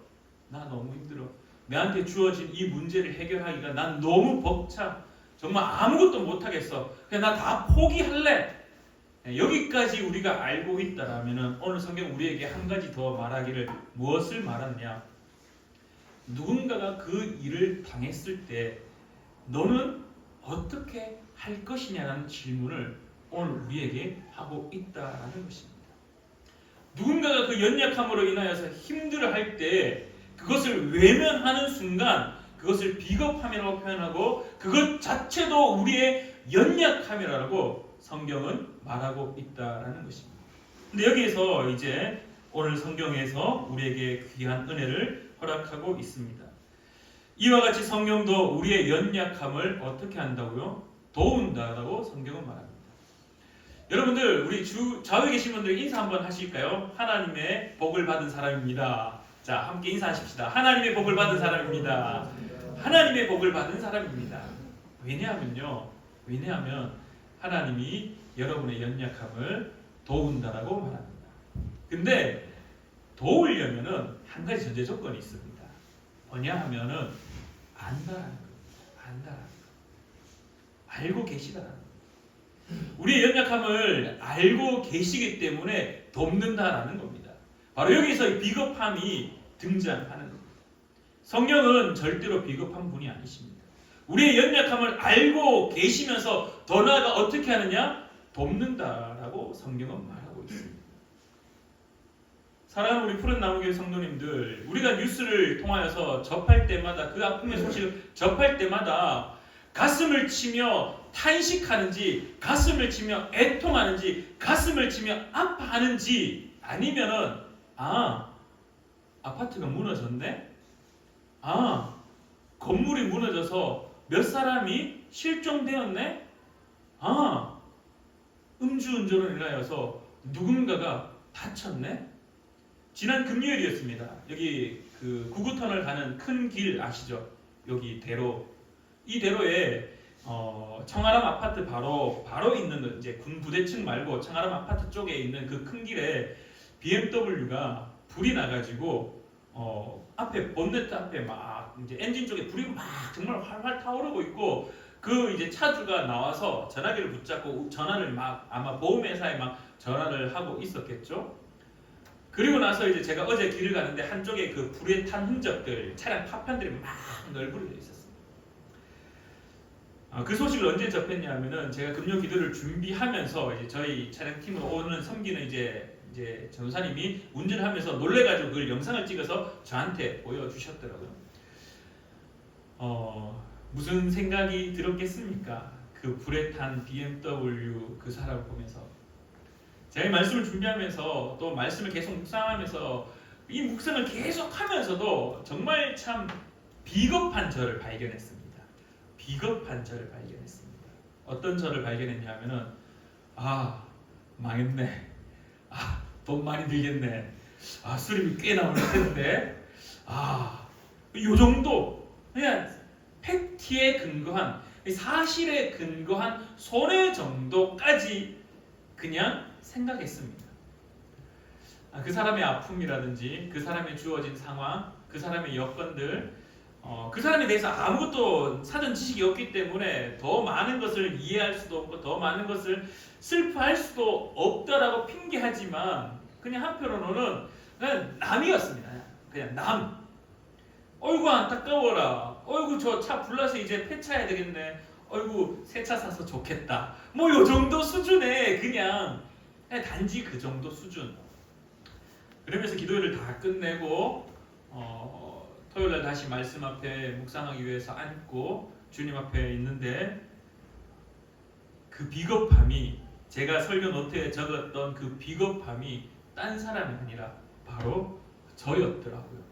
내한테 주어진 이 문제를 해결하기가 난 너무 벅차, 정말 아무것도 못하겠어, 그냥 나 다 포기할래, 여기까지 우리가 알고 있다라면 오늘 성경 우리에게 한 가지 더 말하기를, 무엇을 말하느냐? 누군가가 그 일을 당했을 때 너는 어떻게 할 것이냐는 질문을 오늘 우리에게 하고 있다라는 것입니다. 누군가가 그 연약함으로 인하여서 힘들어할 때 그것을 외면하는 순간 그것을 비겁함이라고 표현하고 그것 자체도 우리의 연약함이라고 성경은 말하고 있다라는 것입니다. 근데 여기에서 이제 오늘 성경에서 우리에게 귀한 은혜를 허락하고 있습니다. 이와 같이 성경도 우리의 연약함을 어떻게 한다고요? 도운다라고 성경은 말합니다. 여러분들, 우리 좌우에 계신 분들 인사 한번 하실까요? 하나님의 복을 받은 사람입니다. 자, 함께 인사하십시다. 하나님의 복을 받은 사람입니다. 하나님의 복을 받은 사람입니다. 왜냐하면 하나님이 여러분의 연약함을 도운다라고 말합니다. 근데 도우려면은 한 가지 전제 조건이 있습니다. 뭐냐 하면은 안다라는 겁니다. 알고 계시다라는 겁니다. 우리의 연약함을 알고 계시기 때문에 돕는다라는 겁니다. 바로 여기서 이 비겁함이 등장하는 겁니다. 성령은 절대로 비겁한 분이 아니십니다. 우리의 연약함을 알고 계시면서 더 나아가 어떻게 하느냐? 돕는다라고 성경은 말하고 있습니다. 사랑하는 우리 푸른 나무교회 성도님들, 우리가 뉴스를 통하여서 접할 때마다, 그 아픔의 소식을 접할 때마다 가슴을 치며 탄식하는지, 가슴을 치며 애통하는지, 가슴을 치며 아파하는지, 아니면은 아파트가 무너졌네? 건물이 무너져서 몇 사람이 실종되었네? 음주운전으로 인하여서 누군가가 다쳤네? 지난 금요일이었습니다. 여기 그 구구터널 가는 큰 길 아시죠? 여기 대로. 이 대로에 청아람 아파트 바로 있는, 이제 군 부대층 말고 청아람 아파트 쪽에 있는 그 큰 길에 BMW가 불이 나가지고 앞에 본네트 앞에 막 이제 엔진 쪽에 불이 막 정말 활활 타오르고 있고, 그 이제 차주가 나와서 전화기를 붙잡고 전화를 막 아마 보험회사에 막 전화를 하고 있었겠죠. 그리고 나서 이제 제가 어제 길을 가는데 한쪽에 그 불에 탄 흔적들, 차량 파편들이 막 널브러져 있었어요. 그 소식을 언제 접했냐면은 제가 금요 기도를 준비하면서 이제 저희 촬영팀으로 오는 섬기는 이제 전도사님이 운전을 하면서 놀래가지고 그걸 영상을 찍어서 저한테 보여주셨더라고요. 무슨 생각이 들었겠습니까? 그 불에 탄 BMW 그 사람을 보면서 제가 이 말씀을 준비하면서 또 말씀을 계속 묵상하면서 이 묵상을 계속하면서도 정말 참 비겁한 저를 발견했습니다. 비겁한 저를 발견했습니다. 어떤 저를 발견했냐면은 망했네. 돈 많이 들겠네. 수리비 꽤 나올 텐데. 요 정도 그냥 팩트에 근거한 사실에 근거한 손해 정도까지 그냥 생각했습니다. 그 사람의 아픔이라든지 그 사람의 주어진 상황, 그 사람의 여건들, 그 사람에 대해서 아무것도 사전 지식이 없기 때문에 더 많은 것을 이해할 수도 없고 더 많은 것을 슬퍼할 수도 없다라고 핑계하지만 그냥 한편으로는 그냥 남이었습니다. 그냥 남. 어이구 안타까워라. 어이구 저 차 불나서 이제 폐차해야 되겠네. 어이구 새 차 사서 좋겠다. 뭐 요 정도 수준에 그냥 단지 그 정도 수준. 그러면서 기도회를 다 끝내고 토요일날 다시 말씀 앞에 묵상하기 위해서 앉고 주님 앞에 있는데 그 비겁함이 제가 설교 노트에 적었던 그 비겁함이 딴 사람이 아니라 바로 저였더라고요.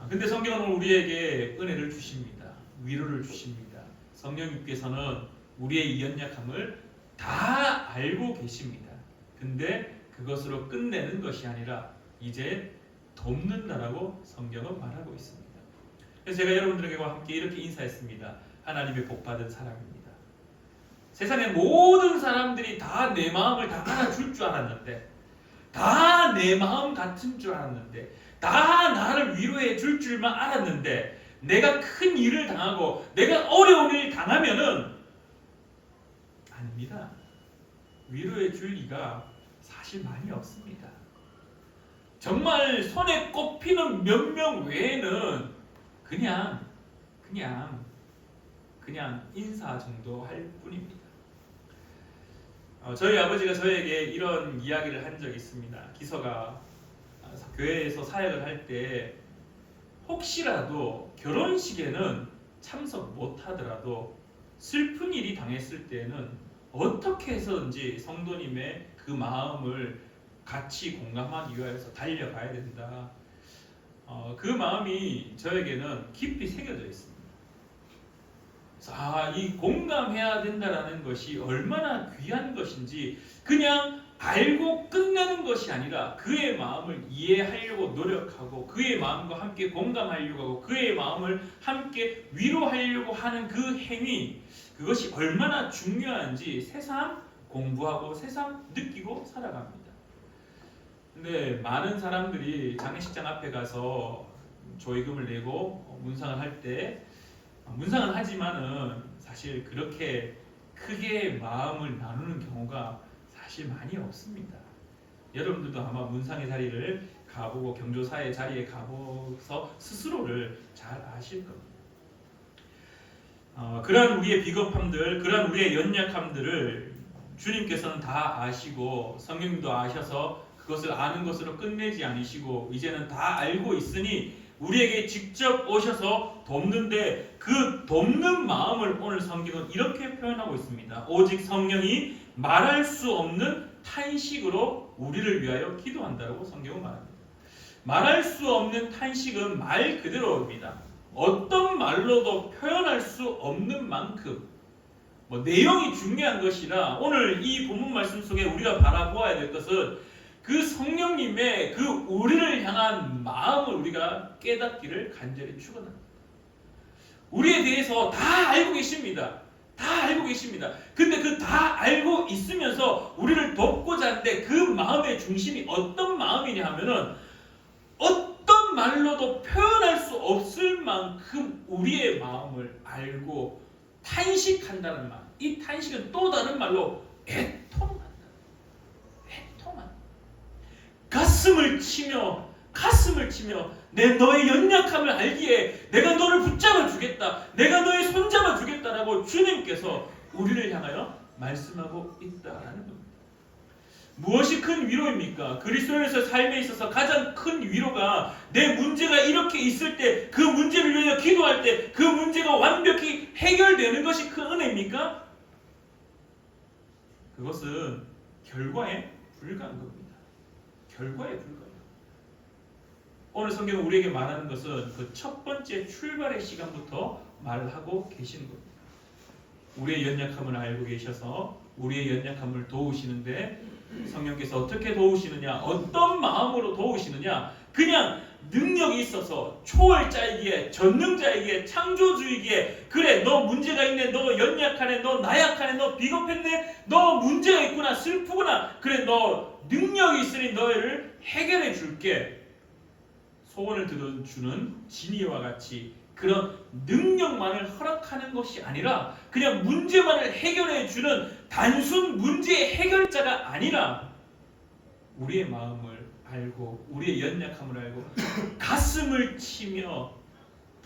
근데 성경은 우리에게 은혜를 주십니다. 위로를 주십니다. 성령님께서는 우리의 이 연약함을 다 알고 계십니다. 근데 그것으로 끝내는 것이 아니라 이제 돕는다라고 성경은 말하고 있습니다. 그래서 제가 여러분들과 함께 이렇게 인사했습니다. 하나님의 복받은 사람입니다. 세상의 모든 사람들이 다 내 마음을 다 알아줄 줄 알았는데, 다 내 마음 같은 줄 알았는데, 다 나를 위로해 줄 줄만 알았는데, 내가 큰 일을 당하고 내가 어려운 일을 당하면은 아닙니다. 위로해 줄 리가 사실 많이 없습니다. 정말 손에 꼽히는 몇 명 외에는 그냥 인사 정도 할 뿐입니다. 저희 아버지가 저에게 이런 이야기를 한 적이 있습니다. 기서가 교회에서 사역을 할 때 혹시라도 결혼식에는 참석 못하더라도 슬픈 일이 당했을 때는 어떻게 해서든지 성도님의 그 마음을 같이 공감하기 위해서 달려가야 된다. 그 마음이 저에게는 깊이 새겨져 있습니다. 그래서 이 공감해야 된다라는 것이 얼마나 귀한 것인지 그냥 알고 끝내는 것이 아니라 그의 마음을 이해하려고 노력하고 그의 마음과 함께 공감하려고 하고 그의 마음을 함께 위로하려고 하는 그 행위, 그것이 얼마나 중요한지 새삼 공부하고 새삼 느끼고 살아갑니다. 근데 많은 사람들이 장례식장 앞에 가서 조의금을 내고 문상을 할 때 문상을 하지만은 사실 그렇게 크게 마음을 나누는 경우가 사실 많이 없습니다. 여러분들도 아마 문상의 자리를 가보고 경조사의 자리에 가보서 스스로를 잘 아실 겁니다. 그러한 우리의 비겁함들, 그러한 우리의 연약함들을 주님께서는 다 아시고 성령님도 아셔서 그것을 아는 것으로 끝내지 않으시고 이제는 다 알고 있으니 우리에게 직접 오셔서 돕는데 그 돕는 마음을 오늘 성경은 이렇게 표현하고 있습니다. 오직 성령이 말할 수 없는 탄식으로 우리를 위하여 기도한다라고 성경은 말합니다. 말할 수 없는 탄식은 말 그대로입니다. 어떤 말로도 표현할 수 없는 만큼 내용이 중요한 것이라 오늘 이 본문 말씀 속에 우리가 바라보아야 될 것은 그 성령님의 그 우리를 향한 마음을 우리가 깨닫기를 간절히 축원합니다. 우리에 대해서 다 알고 계십니다. 다 알고 계십니다. 근데 그 다 알고 있으면서 우리를 돕고자 하는데 그 마음의 중심이 어떤 마음이냐 하면은 어떤 말로도 표현할 수 없을 만큼 우리의 마음을 알고 탄식한다는 말. 이 탄식은 또 다른 말로 애통한다. 애통한다. 가슴을 치며 가슴을 치며 내 너의 연약함을 알기에 내가 너를 붙잡아 주겠다. 내가 너의 손잡아 주겠다라고 주님께서 우리를 향하여 말씀하고 있다라는 겁니다. 무엇이 큰 위로입니까? 그리스도인에서 삶에 있어서 가장 큰 위로가 내 문제가 이렇게 있을 때 그 문제를 위해 기도할 때 그 문제가 완벽히 해결되는 것이 큰 은혜입니까? 그것은 결과에 불과한 겁니다. 결과에 불과해요. 오늘 성경은 우리에게 말하는 것은 그 첫 번째 출발의 시간부터 말하고 계시는 겁니다. 우리의 연약함을 알고 계셔서 우리의 연약함을 도우시는데 성령께서 어떻게 도우시느냐, 어떤 마음으로 도우시느냐, 그냥 능력이 있어서 초월자이기에, 전능자이기에, 창조주이기에, 그래 너 문제가 있네, 너 연약하네, 너 나약하네, 너 비겁했네, 너 문제가 있구나, 슬프구나, 그래 너 능력이 있으니 너를 해결해 줄게, 소원을 들어주는 진이와 같이 그런 능력만을 허락하는 것이 아니라 그냥 문제만을 해결해 주는 단순 문제의 해결자가 아니라 우리의 마음을 알고 우리의 연약함을 알고 가슴을 치며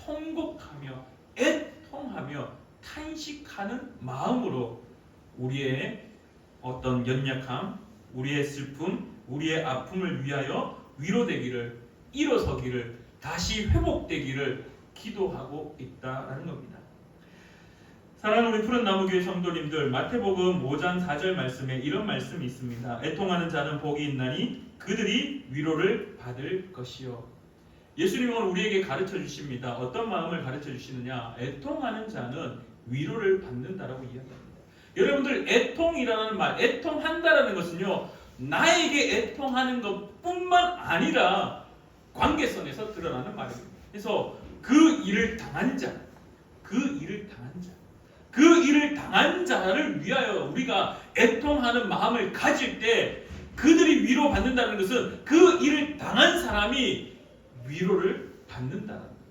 통곡하며 애통하며 탄식하는 마음으로 우리의 어떤 연약함, 우리의 슬픔, 우리의 아픔을 위하여 위로되기를, 일어서기를, 다시 회복되기를 기도하고 있다라는 겁니다. 사랑하는 우리 푸른 나무교회 성도님들, 마태복음 5장 4절 말씀에 이런 말씀이 있습니다. 애통하는 자는 복이 있나니 그들이 위로를 받을 것이요. 예수님은 우리에게 가르쳐 주십니다. 어떤 마음을 가르쳐 주시느냐? 애통하는 자는 위로를 받는다라고 이야기합니다. 여러분들, 애통이라는 말, 애통한다라는 것은요, 나에게 애통하는 것뿐만 아니라 관계성에서 드러나는 말입니다. 그래서 그 일을 당한 자, 그 일을 당한 자를 위하여 우리가 애통하는 마음을 가질 때 그들이 위로받는다는 것은 그 일을 당한 사람이 위로를 받는다는 겁니다.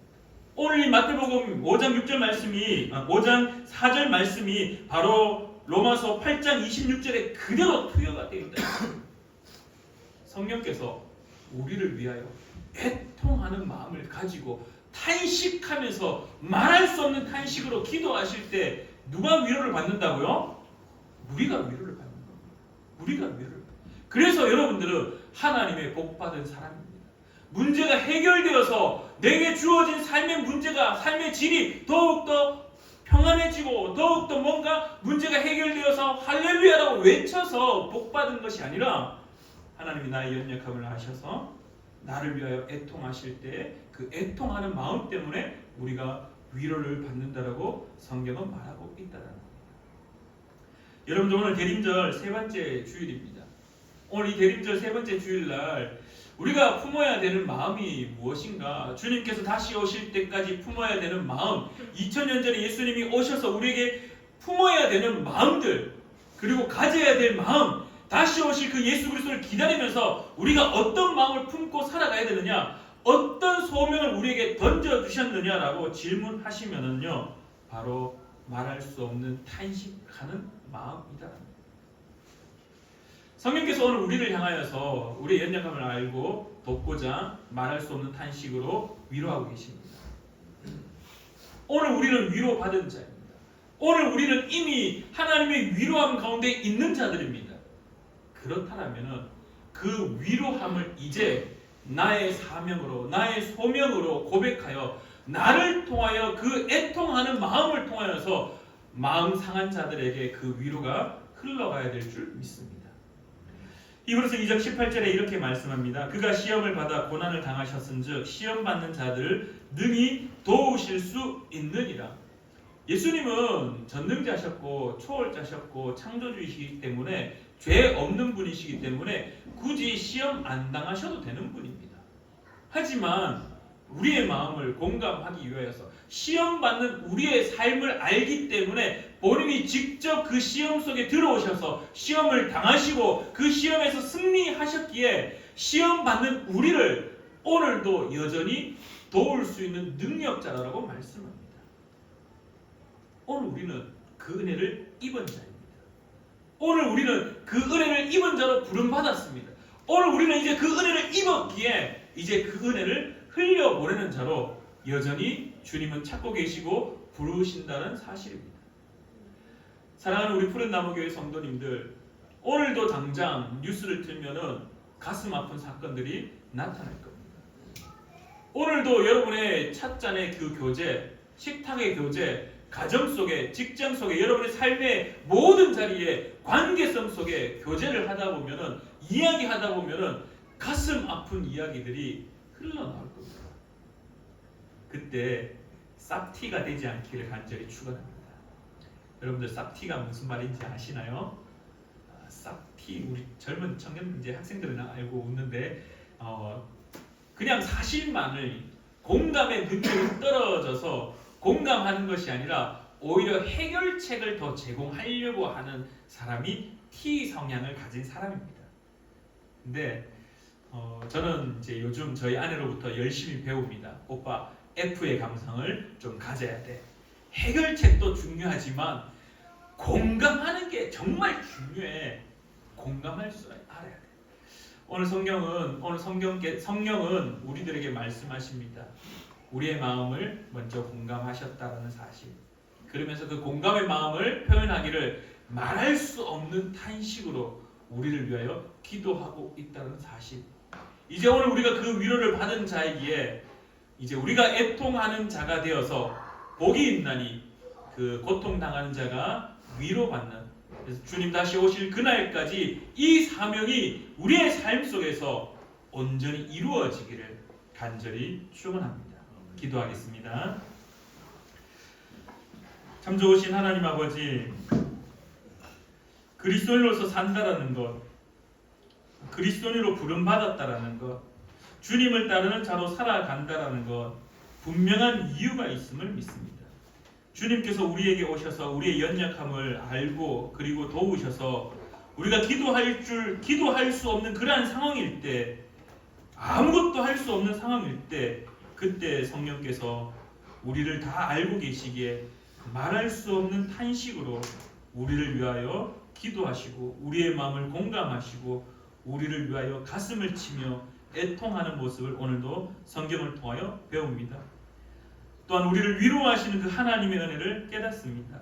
오늘 이 마태복음 5장 6절 말씀이 5장 4절 말씀이 바로 로마서 8장 26절에 그대로 투여가 되어 있다. 성령께서 우리를 위하여 애통하는 마음을 가지고 탄식하면서 말할 수 없는 탄식으로 기도하실 때 누가 위로를 받는다고요? 우리가 위로를 받는 겁니다. 우리가 위로를 받는. 그래서 여러분들은 하나님의 복받은 사람입니다. 문제가 해결되어서 내게 주어진 삶의 문제가, 삶의 질이 더욱더 평안해지고 더욱더 뭔가 문제가 해결되어서 할렐루야라고 외쳐서 복받은 것이 아니라 하나님이 나의 연약함을 아셔서 나를 위하여 애통하실 때 그 애통하는 마음 때문에 우리가 위로를 받는다라고 성경은 말하고 있다는 겁니다. 여러분들, 오늘 대림절 세 번째 주일입니다. 오늘 이 대림절 세 번째 주일날 우리가 품어야 되는 마음이 무엇인가? 주님께서 다시 오실 때까지 품어야 되는 마음, 2000년 전에 예수님이 오셔서 우리에게 품어야 되는 마음들, 그리고 가져야 될 마음, 다시 오실 그 예수 그리스도를 기다리면서 우리가 어떤 마음을 품고 살아가야 되느냐, 어떤 소명을 우리에게 던져주셨느냐라고 질문하시면은요, 바로 말할 수 없는 탄식하는 마음이다. 성령께서 오늘 우리를 향하여서 우리의 연약함을 알고 돕고자 말할 수 없는 탄식으로 위로하고 계십니다. 오늘 우리는 위로받은 자입니다. 오늘 우리는 이미 하나님의 위로함 가운데 있는 자들입니다. 그렇다면 그 위로함을 이제 나의 사명으로, 나의 소명으로 고백하여 나를 통하여 그 애통하는 마음을 통하여서 마음 상한 자들에게 그 위로가 흘러가야 될 줄 믿습니다. 히브리서 2장 18절에 이렇게 말씀합니다. 그가 시험을 받아 고난을 당하셨은즉 시험 받는 자들을 능히 도우실 수 있느니라. 예수님은 전능자셨고 초월자셨고 창조주이시기 때문에 죄 없는 분이시기 때문에 굳이 시험 안 당하셔도 되는 분입니다. 하지만 우리의 마음을 공감하기 위하여서 시험 받는 우리의 삶을 알기 때문에 본인이 직접 그 시험 속에 들어오셔서 시험을 당하시고 그 시험에서 승리하셨기에 시험 받는 우리를 오늘도 여전히 도울 수 있는 능력자라고 말씀합니다. 오늘 우리는 그 은혜를 입은 자입니다. 오늘 우리는 그 은혜를 입은 자로 부름받았습니다. 오늘 우리는 이제 그 은혜를 입었기에 이제 그 은혜를 흘려보내는 자로 여전히 주님은 찾고 계시고 부르신다는 사실입니다. 사랑하는 우리 푸른나무교회 성도님들, 오늘도 당장 뉴스를 틀면은 가슴 아픈 사건들이 나타날 겁니다. 오늘도 여러분의 찻잔의 그 교제, 식탁의 교제, 가정 속에, 직장 속에, 여러분의 삶의 모든 자리에 관계성 속에 교제를 하다 보면은, 이야기하다 보면은 가슴 아픈 이야기들이 흘러나올 겁니다. 그때 쌉티가 되지 않기를 간절히 축원합니다. 여러분들 쌉티가 무슨 말인지 아시나요? 쌉티, 우리 젊은 청년 이제 학생들은 알고 웃는데 그냥 사실만을 공감의 능력이 떨어져서 공감하는 것이 아니라 오히려 해결책을 더 제공하려고 하는 사람이 T 성향을 가진 사람입니다. 근데 저는 이제 요즘 저희 아내로부터 열심히 배웁니다. 오빠, F의 감성을 좀 가져야 돼. 해결책도 중요하지만 공감하는 게 정말 중요해. 공감할 줄 알아야 돼. 오늘 성령은 우리들에게 말씀하십니다. 우리의 마음을 먼저 공감하셨다는 사실. 그러면서 그 공감의 마음을 표현하기를 말할 수 없는 탄식으로 우리를 위하여 기도하고 있다는 사실. 이제 오늘 우리가 그 위로를 받은 자이기에 이제 우리가 애통하는 자가 되어서 복이 있나니 그 고통당하는 자가 위로받는, 그래서 주님 다시 오실 그날까지 이 사명이 우리의 삶 속에서 온전히 이루어지기를 간절히 축원합니다. 기도하겠습니다. 참 좋으신 하나님 아버지, 그리스도인으로서 산다라는 것, 그리스도인으로 부름받았다라는 것, 주님을 따르는 자로 살아간다라는 것, 분명한 이유가 있음을 믿습니다. 주님께서 우리에게 오셔서 우리의 연약함을 알고 그리고 도우셔서 우리가 기도할 수 없는 그러한 상황일 때, 아무것도 할 수 없는 상황일 때, 그때 성령께서 우리를 다 알고 계시기에 말할 수 없는 탄식으로 우리를 위하여 기도하시고 우리의 마음을 공감하시고 우리를 위하여 가슴을 치며 애통하는 모습을 오늘도 성경을 통하여 배웁니다. 또한 우리를 위로하시는 그 하나님의 은혜를 깨닫습니다.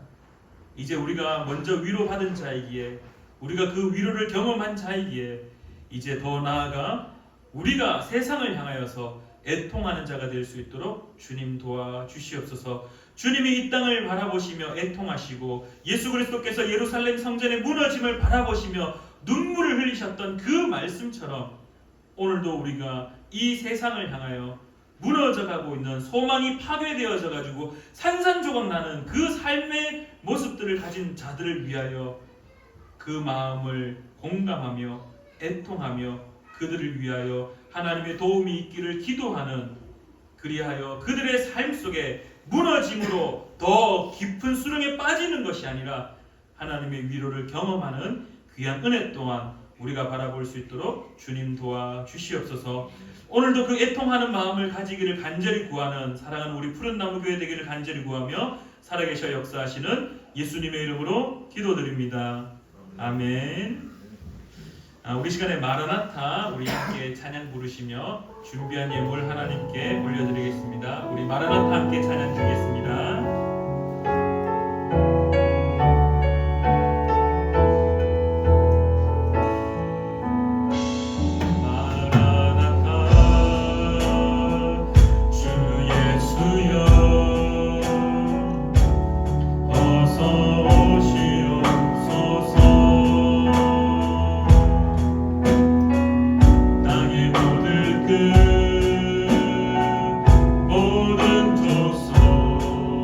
이제 우리가 먼저 위로받은 자이기에, 우리가 그 위로를 경험한 자이기에 이제 더 나아가 우리가 세상을 향하여서 애통하는 자가 될 수 있도록 주님 도와주시옵소서. 주님이 이 땅을 바라보시며 애통하시고 예수 그리스도께서 예루살렘 성전의 무너짐을 바라보시며 눈물을 흘리셨던 그 말씀처럼 오늘도 우리가 이 세상을 향하여 무너져가고 있는, 소망이 파괴되어져 가지고 산산조각 나는 그 삶의 모습들을 가진 자들을 위하여 그 마음을 공감하며 애통하며 그들을 위하여 하나님의 도움이 있기를 기도하는, 그리하여 그들의 삶 속에 무너짐으로 더 깊은 수렁에 빠지는 것이 아니라 하나님의 위로를 경험하는 귀한 은혜 또한 우리가 바라볼 수 있도록 주님 도와주시옵소서. 오늘도 그 애통하는 마음을 가지기를 간절히 구하는 사랑하는 우리 푸른나무교회 되기를 간절히 구하며 살아계셔 역사하시는 예수님의 이름으로 기도드립니다. 아멘. 우리 시간에 마라나타 우리 함께 찬양 부르시며 준비한 예물 하나님께 올려드리겠습니다. 우리 마라나타 함께 찬양 드리겠습니다. 모든 조소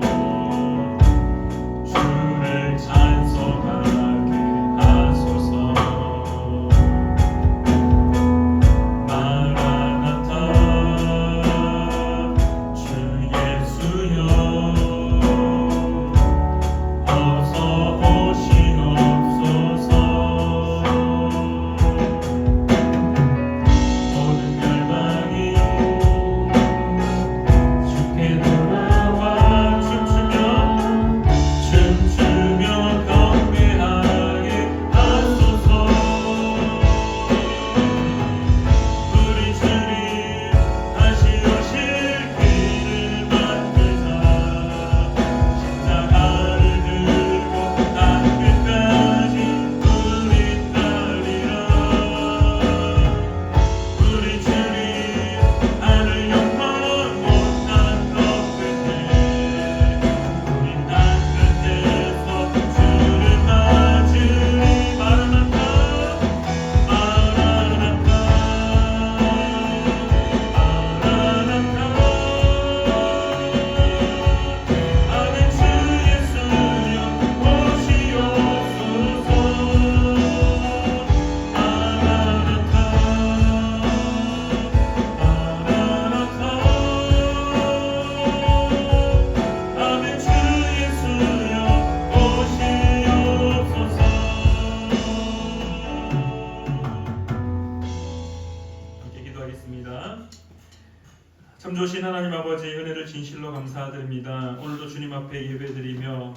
놀라우신 하나님 아버지의 은혜를 진실로 감사드립니다. 오늘도 주님 앞에 예배드리며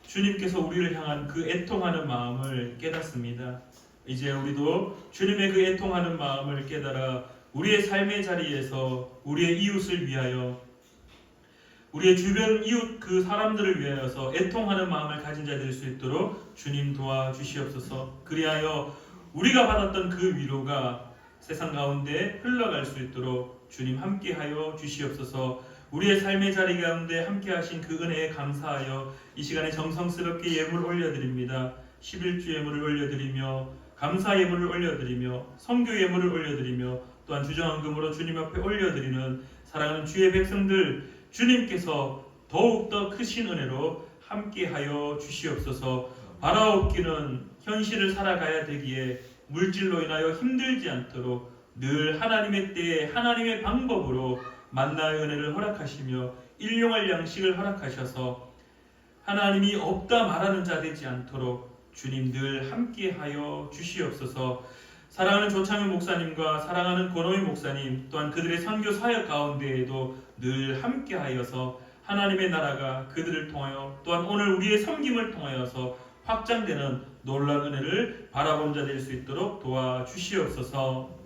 주님께서 우리를 향한 그 애통하는 마음을 깨닫습니다. 이제 우리도 주님의 그 애통하는 마음을 깨달아 우리의 삶의 자리에서 우리의 이웃을 위하여, 우리의 주변 이웃 그 사람들을 위하여서 애통하는 마음을 가진 자 될 수 있도록 주님 도와주시옵소서. 그리하여 우리가 받았던 그 위로가 세상 가운데 흘러갈 수 있도록 주님 함께하여 주시옵소서. 우리의 삶의 자리 가운데 함께하신 그 은혜에 감사하여 이 시간에 정성스럽게 예물 올려드립니다. 11주 예물을 올려드리며 감사 예물을 올려드리며 선교 예물을 올려드리며 또한 주정한금으로 주님 앞에 올려드리는 사랑하는 주의 백성들, 주님께서 더욱더 크신 은혜로 함께하여 주시옵소서. 바라옵기는 현실을 살아가야 되기에 물질로 인하여 힘들지 않도록 늘 하나님의 때에 하나님의 방법으로 만나의 은혜를 허락하시며 일용할 양식을 허락하셔서 하나님이 없다 말하는 자 되지 않도록 주님 늘 함께하여 주시옵소서. 사랑하는 조창현 목사님과 사랑하는 권호희 목사님 또한 그들의 선교 사역 가운데에도 늘 함께하여서 하나님의 나라가 그들을 통하여 또한 오늘 우리의 섬김을 통하여서 확장되는 놀라운 은혜를 바라본 자 될 수 있도록 도와주시옵소서.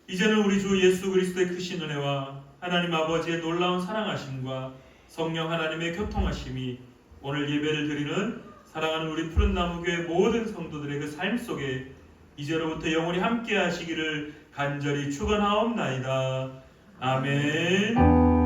이제는 우리 주 예수 그리스도의 크신 은혜와 하나님 아버지의 놀라운 사랑하심과 성령 하나님의 교통하심이 오늘 예배를 드리는 사랑하는 우리 푸른나무교회 모든 성도들의 그 삶 속에 이제로부터 영원히 함께 하시기를 간절히 축원하옵나이다. 아멘.